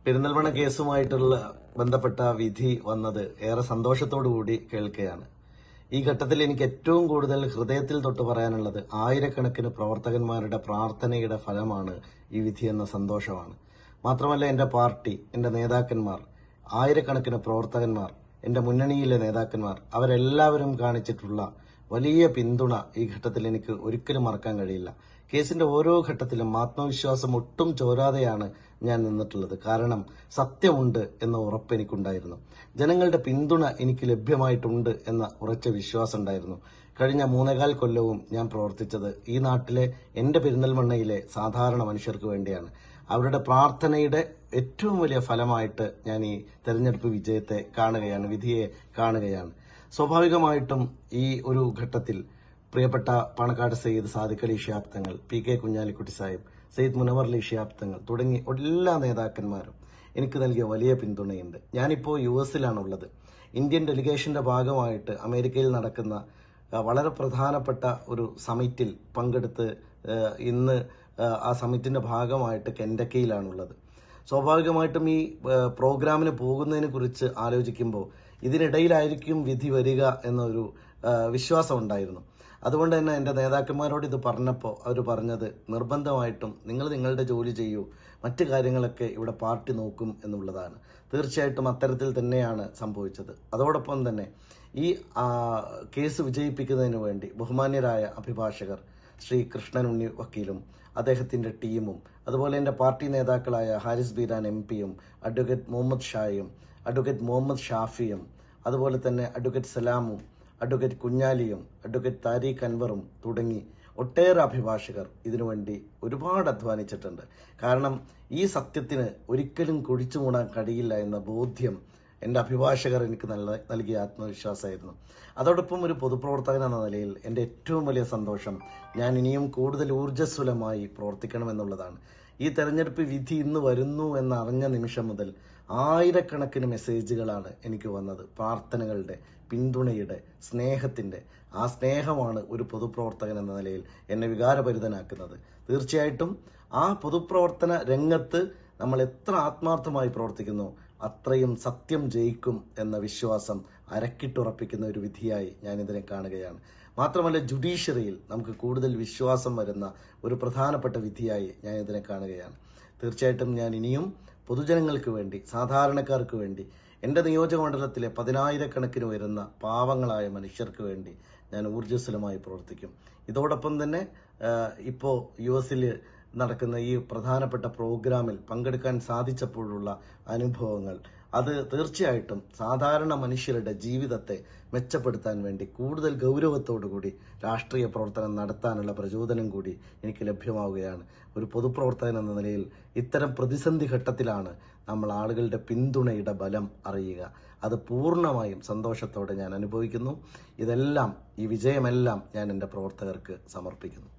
പെരിന്തൽമണ്ണ കേസുമായിട്ടുള്ള ബന്ധപ്പെട്ട വിധി വന്നത് ഏറെ സന്തോഷത്തോടുകൂടി കേൾക്കുകയാണ്. ഈ ഘട്ടത്തിൽ എനിക്ക് ഏറ്റവും കൂടുതൽ ഹൃദയത്തിൽ തൊട്ട് പറയാനുള്ളത് ആയിരക്കണക്കിന് പ്രവർത്തകന്മാരുടെ പ്രാർത്ഥനയുടെ ഫലമാണ് ഈ വിധി എന്ന സന്തോഷമാണ്. മാത്രമല്ല എന്റെ പാർട്ടി, എന്റെ നേതാക്കന്മാർ, ആയിരക്കണക്കിന് പ്രവർത്തകന്മാർ, എന്റെ മുന്നണിയിലെ നേതാക്കന്മാർ അവരെല്ലാവരും കാണിച്ചിട്ടുള്ള വലിയ പിന്തുണ ഈ ഘട്ടത്തിൽ എനിക്ക് ഒരിക്കലും മറക്കാൻ കഴിയില്ല. കേസിന്റെ ഓരോ ഘട്ടത്തിലും ആത്മവിശ്വാസം ഒട്ടും ചോരാതെയാണ് ഞാൻ നിന്നിട്ടുള്ളത്. കാരണം സത്യമുണ്ട് എന്ന ഉറപ്പ് എനിക്കുണ്ടായിരുന്നു. ജനങ്ങളുടെ പിന്തുണ എനിക്ക് ലഭ്യമായിട്ടുണ്ട് എന്ന ഉറച്ച വിശ്വാസം ഉണ്ടായിരുന്നു. കഴിഞ്ഞ 3.25 കൊല്ലവും ഞാൻ പ്രവർത്തിച്ചത് ഈ നാട്ടിലെ എന്റെ പെരിന്തൽമണ്ണയിലെ സാധാരണ മനുഷ്യർക്ക് വേണ്ടിയാണ്. അവരുടെ പ്രാർത്ഥനയുടെ ഏറ്റവും വലിയ ഫലമായിട്ട് ഞാൻ ഈ തെരഞ്ഞെടുപ്പ് വിജയത്തെ കാണുകയാണ്, വിധിയെ കാണുകയാണ്. സ്വാഭാവികമായിട്ടും ഈ ഒരു ഘട്ടത്തിൽ പ്രിയപ്പെട്ട പാണക്കാട് സയ്യിദ് സാദിഖ് അലി ശിഹാബ് തങ്ങൾ, PK കുഞ്ഞാലിക്കുട്ടി സാഹിബ്, സയ്യിദ് മുനവർ അലി ശിഹാബ് തങ്ങൾ തുടങ്ങി എല്ലാ നേതാക്കന്മാരും എനിക്ക് നൽകിയ വലിയ പിന്തുണയുണ്ട്. ഞാനിപ്പോൾ US-ലാണുള്ളത്. ഇന്ത്യൻ ഡെലിഗേഷന്റെ ഭാഗമായിട്ട് അമേരിക്കയിൽ നടക്കുന്ന വളരെ പ്രധാനപ്പെട്ട ഒരു സമിറ്റിൽ പങ്കെടുത്ത് ഇന്ന് ആ സമിറ്റിന്റെ ഭാഗമായിട്ട് കെൻഡക്കയിലാണുള്ളത്. സ്വാഭാവികമായിട്ടും ഈ പ്രോഗ്രാമിന് പോകുന്നതിനെ കുറിച്ച് ആലോചിക്കുമ്പോൾ ഇതിനിടയിലായിരിക്കും വിധി വരിക എന്നൊരു വിശ്വാസം ഉണ്ടായിരുന്നു. അതുകൊണ്ട് തന്നെ എന്റെ നേതാക്കന്മാരോട് ഇത് പറഞ്ഞപ്പോൾ അവർ പറഞ്ഞത് നിർബന്ധമായിട്ടും നിങ്ങൾ നിങ്ങളുടെ ജോലി ചെയ്യൂ, മറ്റു കാര്യങ്ങളൊക്കെ ഇവിടെ പാർട്ടി നോക്കും എന്നുള്ളതാണ്. തീർച്ചയായിട്ടും അത്തരത്തിൽ തന്നെയാണ് സംഭവിച്ചത്. അതോടൊപ്പം തന്നെ ഈ കേസ് വിജയിപ്പിക്കുന്നതിന് വേണ്ടി ബഹുമാന്യരായ അഭിഭാഷകർ ശ്രീ കൃഷ്ണൻ ഉണ്ണി വക്കീലും അദ്ദേഹത്തിന്റെ ടീമും, അതുപോലെ എന്റെ പാർട്ടി നേതാക്കളായ ഹാരിസ് ബീരാൻ MP-യും, അഡ്വക്കേറ്റ് മുഹമ്മദ് ഷായും, അഡ്വക്കേറ്റ് മുഹമ്മദ് ഷാഫിയും, അതുപോലെ തന്നെ അഡ്വക്കേറ്റ് സലാമും, അഡ്വക്കേറ്റ് കുഞ്ഞാലിയും, അഡ്വക്കേറ്റ് താരിഖ് അൻവറും തുടങ്ങി ഒട്ടേറെ അഭിഭാഷകർ ഇതിനുവേണ്ടി ഒരുപാട് അധ്വാനിച്ചിട്ടുണ്ട്. കാരണം ഈ സത്യത്തിന് ഒരിക്കലും കുഴിച്ചു മൂടാൻ കഴിയില്ല എന്ന ബോധ്യം എന്റെ അഭിഭാഷകർ എനിക്ക് നൽകിയ ആത്മവിശ്വാസമായിരുന്നു. അതോടൊപ്പം ഒരു പൊതുപ്രവർത്തകൻ എന്ന നിലയിൽ എന്റെ ഏറ്റവും വലിയ സന്തോഷം ഞാൻ ഇനിയും കൂടുതൽ ഊർജ്ജസ്വലമായി പ്രവർത്തിക്കണമെന്നുള്ളതാണ്. ഈ തെരഞ്ഞെടുപ്പ് വിധി ഇന്ന് വരുന്നു എന്നറിഞ്ഞ നിമിഷം മുതൽ ആയിരക്കണക്കിന് മെസ്സേജുകളാണ് എനിക്ക് വന്നത്. പ്രാർത്ഥനകളുടെ, പിന്തുണയുടെ, സ്നേഹത്തിന്റെ. ആ സ്നേഹമാണ് ഒരു പൊതുപ്രവർത്തകൻ എന്ന നിലയിൽ എന്നെ വികാരഭരിതനാക്കുന്നത്. തീർച്ചയായിട്ടും ആ പൊതുപ്രവർത്തന രംഗത്ത് നമ്മൾ എത്ര ആത്മാർത്ഥമായി പ്രവർത്തിക്കുന്നു അത്രയും സത്യം ജയിക്കും എന്ന വിശ്വാസം അരക്കിട്ടുറപ്പിക്കുന്ന ഒരു വിധിയായി ഞാൻ ഇതിനെ കാണുകയാണ്. മാത്രമല്ല ജുഡീഷ്യറിയിൽ നമുക്ക് കൂടുതൽ വിശ്വാസം വരുന്ന ഒരു പ്രധാനപ്പെട്ട വിധിയായി ഞാൻ ഇതിനെ കാണുകയാണ്. തീർച്ചയായിട്ടും ഞാൻ ഇനിയും പൊതുജനങ്ങൾക്ക് വേണ്ടി, സാധാരണക്കാർക്ക് വേണ്ടി, എന്റെ നിയോജകമണ്ഡലത്തിലെ 10,000-കണക്കിന് വരുന്ന പാവങ്ങളായ മനുഷ്യർക്ക് വേണ്ടി ഞാൻ ഊർജ്ജസ്വലമായി പ്രവർത്തിക്കും. ഇതോടൊപ്പം തന്നെ ഇപ്പോൾ US-ൽ നടക്കുന്ന ഈ പ്രധാനപ്പെട്ട പ്രോഗ്രാമിൽ പങ്കെടുക്കാൻ സാധിച്ചപ്പോഴുള്ള അനുഭവങ്ങൾ, അത് തീർച്ചയായിട്ടും സാധാരണ മനുഷ്യരുടെ ജീവിതത്തെ മെച്ചപ്പെടുത്താൻ വേണ്ടി കൂടുതൽ ഗൗരവത്തോടുകൂടി രാഷ്ട്രീയ പ്രവർത്തനം നടത്താനുള്ള പ്രചോദനം കൂടി എനിക്ക് ലഭ്യമാവുകയാണ്. ഒരു പൊതുപ്രവർത്തകൻ എന്ന നിലയിൽ ഇത്തരം പ്രതിസന്ധി ഘട്ടത്തിലാണ് നമ്മൾ ആളുകളുടെ പിന്തുണയുടെ ബലം അറിയുക. അത് പൂർണ്ണമായും സന്തോഷത്തോടെ ഞാൻ അനുഭവിക്കുന്നു. ഈ വിജയമെല്ലാം ഞാൻ എൻ്റെ പ്രവർത്തകർക്ക് സമർപ്പിക്കുന്നു.